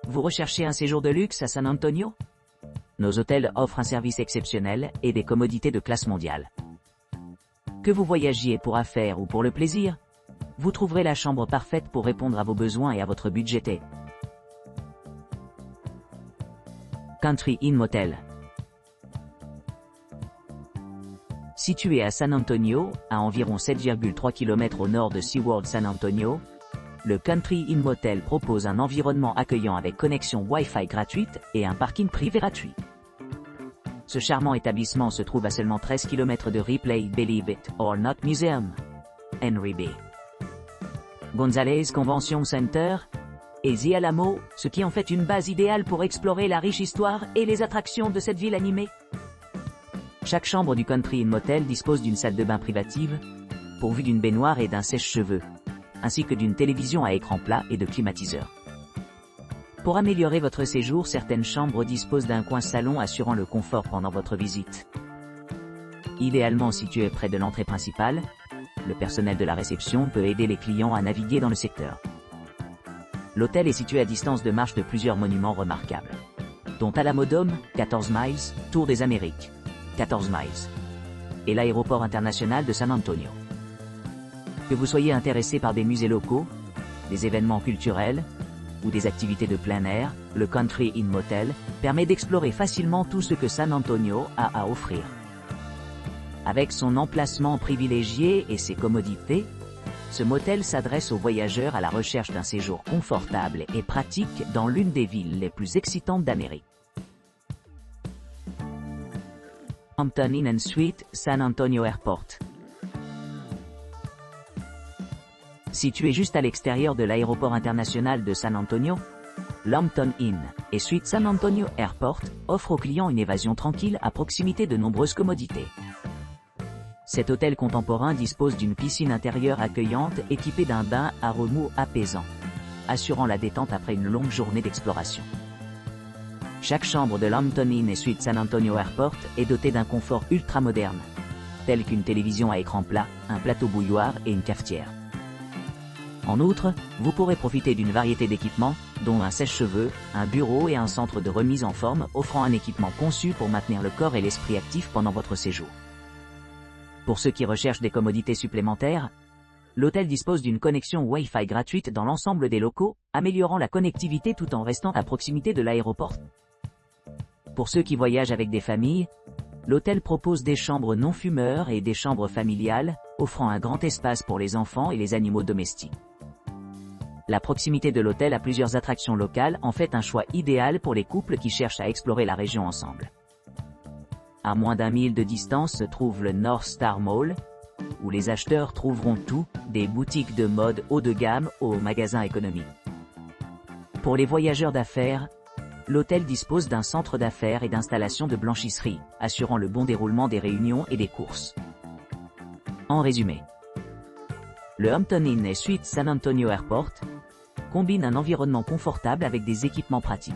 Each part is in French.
Vous recherchez un séjour de luxe à San Antonio? Nos hôtels offrent un service exceptionnel et des commodités de classe mondiale. Que vous voyagiez pour affaires ou pour le plaisir, vous trouverez la chambre parfaite pour répondre à vos besoins et à votre budget. Country Inn Motel. Situé à San Antonio, à environ 7,3 km au nord de SeaWorld San Antonio, le Country Inn Motel propose un environnement accueillant avec connexion Wi-Fi gratuite et un parking privé gratuit. Ce charmant établissement se trouve à seulement 13 km de Ripley Believe It or Not Museum, Henry B. Gonzalez Convention Center, et The Alamo, ce qui en fait une base idéale pour explorer la riche histoire et les attractions de cette ville animée. Chaque chambre du Country Inn Motel dispose d'une salle de bain privative, pourvue d'une baignoire et d'un sèche-cheveux, ainsi que d'une télévision à écran plat et de climatiseurs. Pour améliorer votre séjour, certaines chambres disposent d'un coin salon assurant le confort pendant votre visite. Idéalement situé près de l'entrée principale, le personnel de la réception peut aider les clients à naviguer dans le secteur. L'hôtel est situé à distance de marche de plusieurs monuments remarquables, dont Alamo Dome, 14 miles, Tour des Amériques, 14 miles, et l'aéroport international de San Antonio. Que vous soyez intéressé par des musées locaux, des événements culturels, ou des activités de plein air, le Country Inn Motel permet d'explorer facilement tout ce que San Antonio a à offrir. Avec son emplacement privilégié et ses commodités, ce motel s'adresse aux voyageurs à la recherche d'un séjour confortable et pratique dans l'une des villes les plus excitantes d'Amérique. Hampton Inn & Suites, San Antonio Airport. Situé juste à l'extérieur de l'aéroport international de San Antonio, l'Hampton Inn & Suites San Antonio Airport offre aux clients une évasion tranquille à proximité de nombreuses commodités. Cet hôtel contemporain dispose d'une piscine intérieure accueillante équipée d'un bain à remous apaisant, assurant la détente après une longue journée d'exploration. Chaque chambre de l'Hampton Inn & Suites San Antonio Airport est dotée d'un confort ultra-moderne, tel qu'une télévision à écran plat, un plateau bouilloire et une cafetière. En outre, vous pourrez profiter d'une variété d'équipements, dont un sèche-cheveux, un bureau et un centre de remise en forme offrant un équipement conçu pour maintenir le corps et l'esprit actifs pendant votre séjour. Pour ceux qui recherchent des commodités supplémentaires, l'hôtel dispose d'une connexion Wi-Fi gratuite dans l'ensemble des locaux, améliorant la connectivité tout en restant à proximité de l'aéroport. Pour ceux qui voyagent avec des familles, l'hôtel propose des chambres non-fumeurs et des chambres familiales, offrant un grand espace pour les enfants et les animaux domestiques. La proximité de l'hôtel à plusieurs attractions locales en fait un choix idéal pour les couples qui cherchent à explorer la région ensemble. À moins d'1 mile de distance se trouve le North Star Mall, où les acheteurs trouveront tout, des boutiques de mode haut de gamme aux magasins économiques. Pour les voyageurs d'affaires, l'hôtel dispose d'un centre d'affaires et d'installation de blanchisserie, assurant le bon déroulement des réunions et des courses. En résumé, le Hampton Inn & Suites San Antonio Airport combine un environnement confortable avec des équipements pratiques,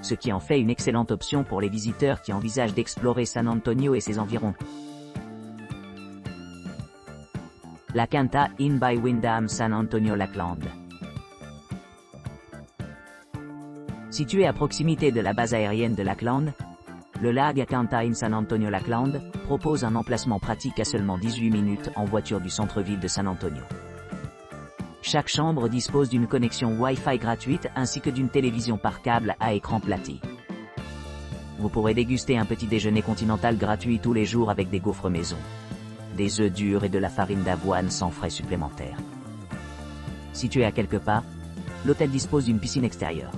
ce qui en fait une excellente option pour les visiteurs qui envisagent d'explorer San Antonio et ses environs. La Quinta Inn by Wyndham San Antonio Lackland. Situé à proximité de la base aérienne de Lackland, le La Quinta Inn San Antonio Lackland propose un emplacement pratique à seulement 18 minutes en voiture du centre-ville de San Antonio. Chaque chambre dispose d'une connexion Wi-Fi gratuite ainsi que d'une télévision par câble à écran plati. Vous pourrez déguster un petit déjeuner continental gratuit tous les jours avec des gaufres maison, des œufs durs et de la farine d'avoine sans frais supplémentaires. Situé à quelques pas, l'hôtel dispose d'une piscine extérieure.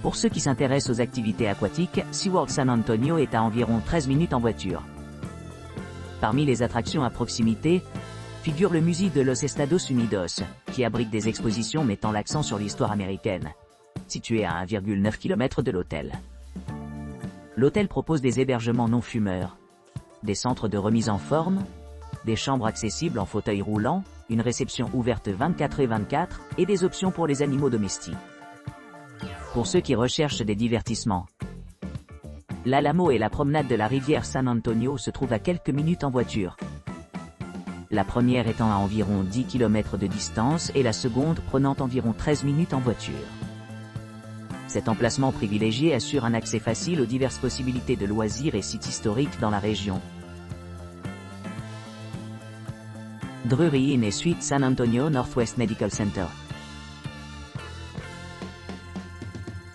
Pour ceux qui s'intéressent aux activités aquatiques, SeaWorld San Antonio est à environ 13 minutes en voiture. Parmi les attractions à proximité, figure le musée de Los Estados Unidos, qui abrite des expositions mettant l'accent sur l'histoire américaine, situé à 1,9 km de l'hôtel. L'hôtel propose des hébergements non fumeurs, des centres de remise en forme, des chambres accessibles en fauteuil roulant, une réception ouverte 24/24 et des options pour les animaux domestiques. Pour ceux qui recherchent des divertissements, l'Alamo et la promenade de la rivière San Antonio se trouvent à quelques minutes en voiture. La première étant à environ 10 km de distance et la seconde prenant environ 13 minutes en voiture. Cet emplacement privilégié assure un accès facile aux diverses possibilités de loisirs et sites historiques dans la région. Drury Inn et Suites San Antonio Northwest Medical Center.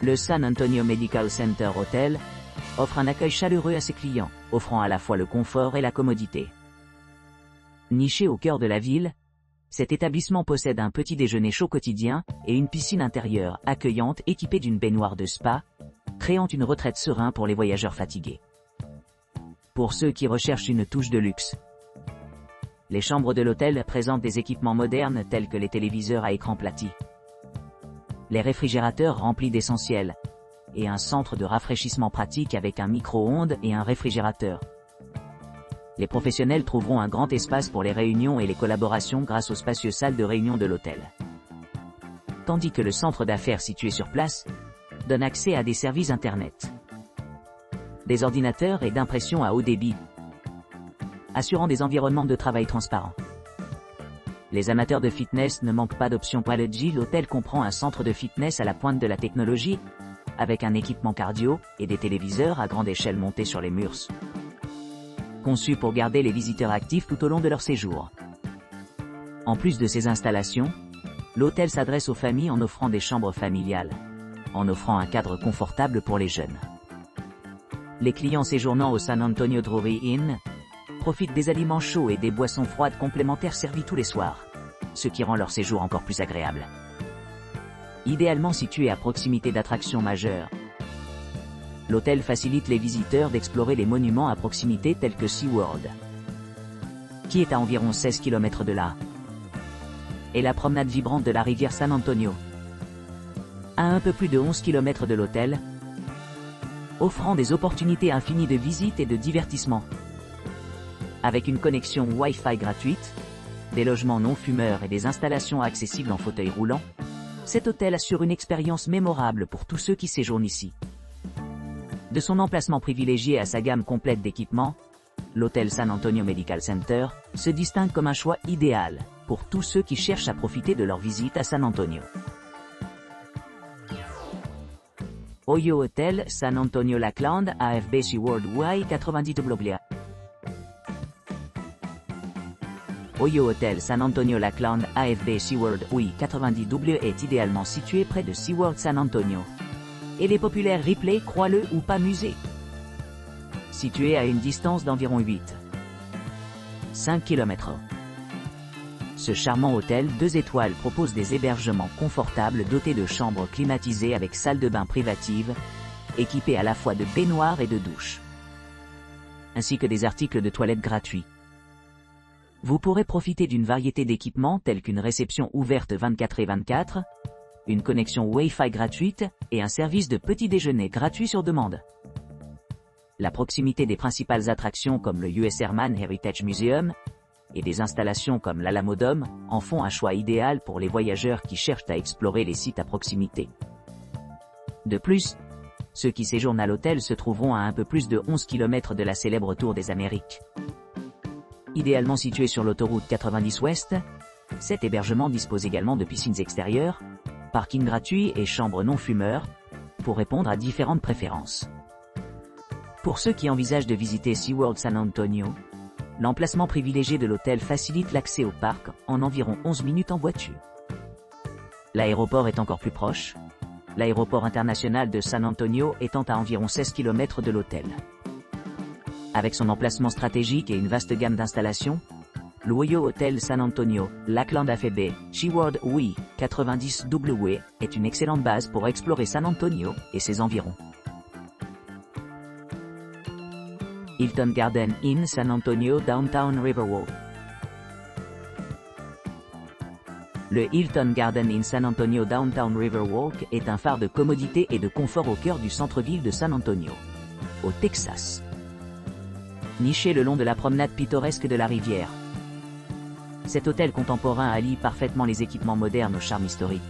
Le San Antonio Medical Center Hotel offre un accueil chaleureux à ses clients, offrant à la fois le confort et la commodité. Niché au cœur de la ville, cet établissement possède un petit déjeuner chaud quotidien et une piscine intérieure accueillante équipée d'une baignoire de spa, créant une retraite sereine pour les voyageurs fatigués. Pour ceux qui recherchent une touche de luxe, les chambres de l'hôtel présentent des équipements modernes tels que les téléviseurs à écran plati, les réfrigérateurs remplis d'essentiels, et un centre de rafraîchissement pratique avec un micro-ondes et un réfrigérateur. Les professionnels trouveront un grand espace pour les réunions et les collaborations grâce aux spacieuses salles de réunion de l'hôtel. Tandis que le centre d'affaires situé sur place donne accès à des services Internet, des ordinateurs et d'impression à haut débit, assurant des environnements de travail transparents. Les amateurs de fitness ne manquent pas d'options. L'hôtel comprend un centre de fitness à la pointe de la technologie, avec un équipement cardio et des téléviseurs à grande échelle montés sur les murs, conçus pour garder les visiteurs actifs tout au long de leur séjour. En plus de ces installations, l'hôtel s'adresse aux familles en offrant des chambres familiales, en offrant un cadre confortable pour les jeunes. Les clients séjournant au San Antonio Drury Inn profitent des aliments chauds et des boissons froides complémentaires servies tous les soirs, ce qui rend leur séjour encore plus agréable. Idéalement situé à proximité d'attractions majeures, l'hôtel facilite les visiteurs d'explorer les monuments à proximité tels que SeaWorld, qui est à environ 16 km de là, et la promenade vibrante de la rivière San Antonio, à un peu plus de 11 km de l'hôtel, offrant des opportunités infinies de visites et de divertissement. Avec une connexion Wi-Fi gratuite, des logements non fumeurs et des installations accessibles en fauteuil roulant, cet hôtel assure une expérience mémorable pour tous ceux qui séjournent ici. De son emplacement privilégié à sa gamme complète d'équipements, l'hôtel San Antonio Medical Center se distingue comme un choix idéal pour tous ceux qui cherchent à profiter de leur visite à San Antonio. Oyo Hotel San Antonio Lackland AFB SeaWorld Y90W. Oyo Hotel San Antonio Lackland AFB SeaWorld Y90W est idéalement situé près de SeaWorld San Antonio et les populaires Ripley, Croix-le ou pas musée. Situé à une distance d'environ 5 km. Ce charmant hôtel 2 étoiles propose des hébergements confortables dotés de chambres climatisées avec salle de bain privative, équipées à la fois de baignoires et de douches, ainsi que des articles de toilette gratuits. Vous pourrez profiter d'une variété d'équipements tels qu'une réception ouverte 24/24, une connexion Wi-Fi gratuite et un service de petit déjeuner gratuit sur demande. La proximité des principales attractions comme le US Airman Heritage Museum et des installations comme l'Alamo Dome en font un choix idéal pour les voyageurs qui cherchent à explorer les sites à proximité. De plus, ceux qui séjournent à l'hôtel se trouveront à un peu plus de 11 km de la célèbre Tour des Amériques. Idéalement situé sur l'autoroute 90 Ouest, cet hébergement dispose également de piscines extérieures, parking gratuit et chambres non fumeurs, pour répondre à différentes préférences. Pour ceux qui envisagent de visiter SeaWorld San Antonio, l'emplacement privilégié de l'hôtel facilite l'accès au parc en environ 11 minutes en voiture. L'aéroport est encore plus proche, l'aéroport international de San Antonio étant à environ 16 km de l'hôtel. Avec son emplacement stratégique et une vaste gamme d'installations, l'Oyo Hotel San Antonio, Lackland AFB, SeaWorld Y90W est une excellente base pour explorer San Antonio et ses environs. Hilton Garden Inn San Antonio Downtown Riverwalk. Le Hilton Garden Inn San Antonio Downtown Riverwalk est un phare de commodité et de confort au cœur du centre-ville de San Antonio, au Texas. Niché le long de la promenade pittoresque de la rivière, cet hôtel contemporain allie parfaitement les équipements modernes au charme historique,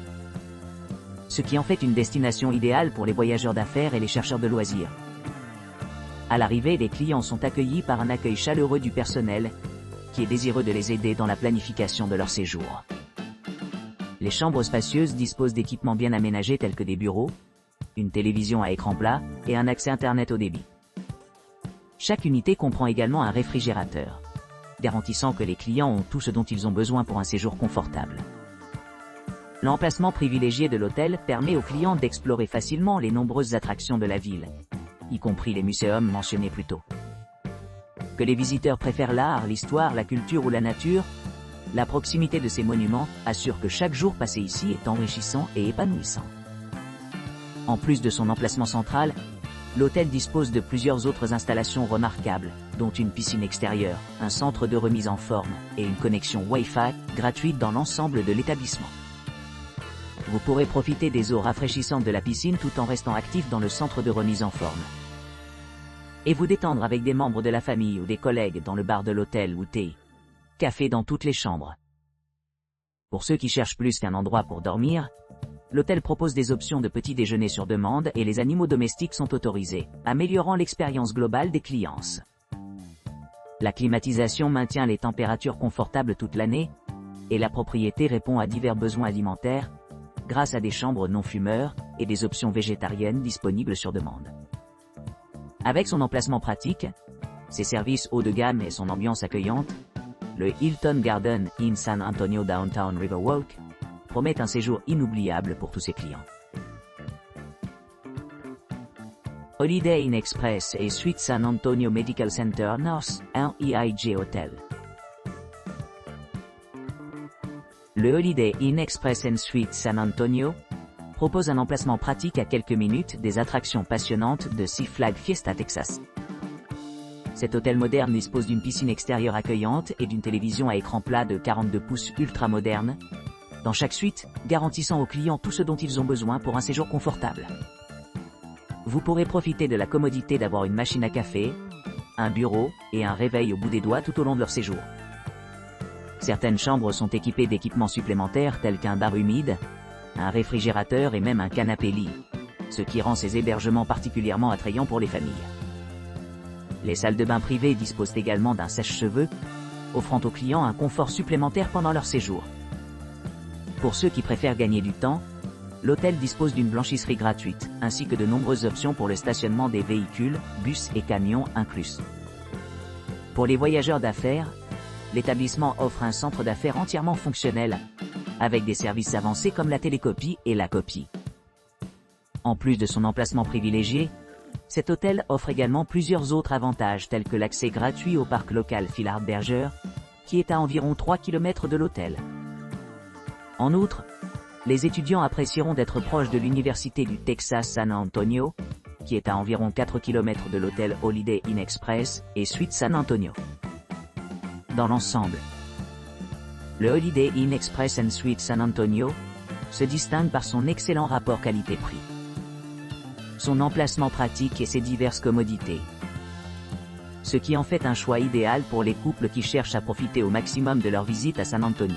ce qui en fait une destination idéale pour les voyageurs d'affaires et les chercheurs de loisirs. À l'arrivée, les clients sont accueillis par un accueil chaleureux du personnel, qui est désireux de les aider dans la planification de leur séjour. Les chambres spacieuses disposent d'équipements bien aménagés tels que des bureaux, une télévision à écran plat et un accès Internet haut débit. Chaque unité comprend également un réfrigérateur, garantissant que les clients ont tout ce dont ils ont besoin pour un séjour confortable. L'emplacement privilégié de l'hôtel permet aux clients d'explorer facilement les nombreuses attractions de la ville, y compris les muséums mentionnés plus tôt. Que les visiteurs préfèrent l'art, l'histoire, la culture ou la nature, la proximité de ces monuments assure que chaque jour passé ici est enrichissant et épanouissant. En plus de son emplacement central, l'hôtel dispose de plusieurs autres installations remarquables, dont une piscine extérieure, un centre de remise en forme et une connexion Wi-Fi gratuite dans l'ensemble de l'établissement. Vous pourrez profiter des eaux rafraîchissantes de la piscine tout en restant actif dans le centre de remise en forme. Et vous détendre avec des membres de la famille ou des collègues dans le bar de l'hôtel ou thé, café dans toutes les chambres. Pour ceux qui cherchent plus qu'un endroit pour dormir, l'hôtel propose des options de petit déjeuner sur demande et les animaux domestiques sont autorisés, améliorant l'expérience globale des clients. La climatisation maintient les températures confortables toute l'année, et la propriété répond à divers besoins alimentaires, grâce à des chambres non fumeurs et des options végétariennes disponibles sur demande. Avec son emplacement pratique, ses services haut de gamme et son ambiance accueillante, le Hilton Garden Inn San Antonio Downtown Riverwalk promet un séjour inoubliable pour tous ses clients. Holiday Inn Express et Suites San Antonio Medical Center North, un EIJ Hotel. Le Holiday Inn Express & Suites San Antonio propose un emplacement pratique à quelques minutes des attractions passionnantes de Six Flags Fiesta Texas. Cet hôtel moderne dispose d'une piscine extérieure accueillante et d'une télévision à écran plat de 42 pouces ultra moderne, dans chaque suite, garantissant aux clients tout ce dont ils ont besoin pour un séjour confortable. Vous pourrez profiter de la commodité d'avoir une machine à café, un bureau et un réveil au bout des doigts tout au long de leur séjour. Certaines chambres sont équipées d'équipements supplémentaires tels qu'un bar humide, un réfrigérateur et même un canapé-lit, ce qui rend ces hébergements particulièrement attrayants pour les familles. Les salles de bain privées disposent également d'un sèche-cheveux, offrant aux clients un confort supplémentaire pendant leur séjour. Pour ceux qui préfèrent gagner du temps, l'hôtel dispose d'une blanchisserie gratuite, ainsi que de nombreuses options pour le stationnement des véhicules, bus et camions inclus. Pour les voyageurs d'affaires, l'établissement offre un centre d'affaires entièrement fonctionnel, avec des services avancés comme la télécopie et la copie. En plus de son emplacement privilégié, cet hôtel offre également plusieurs autres avantages tels que l'accès gratuit au parc local Phil Berger, qui est à environ 3 km de l'hôtel. En outre, les étudiants apprécieront d'être proches de l'université du Texas San Antonio, qui est à environ 4 km de l'hôtel Holiday Inn Express et Suites San Antonio. Dans l'ensemble, le Holiday Inn Express & Suites San Antonio se distingue par son excellent rapport qualité-prix, son emplacement pratique et ses diverses commodités, ce qui en fait un choix idéal pour les couples qui cherchent à profiter au maximum de leur visite à San Antonio.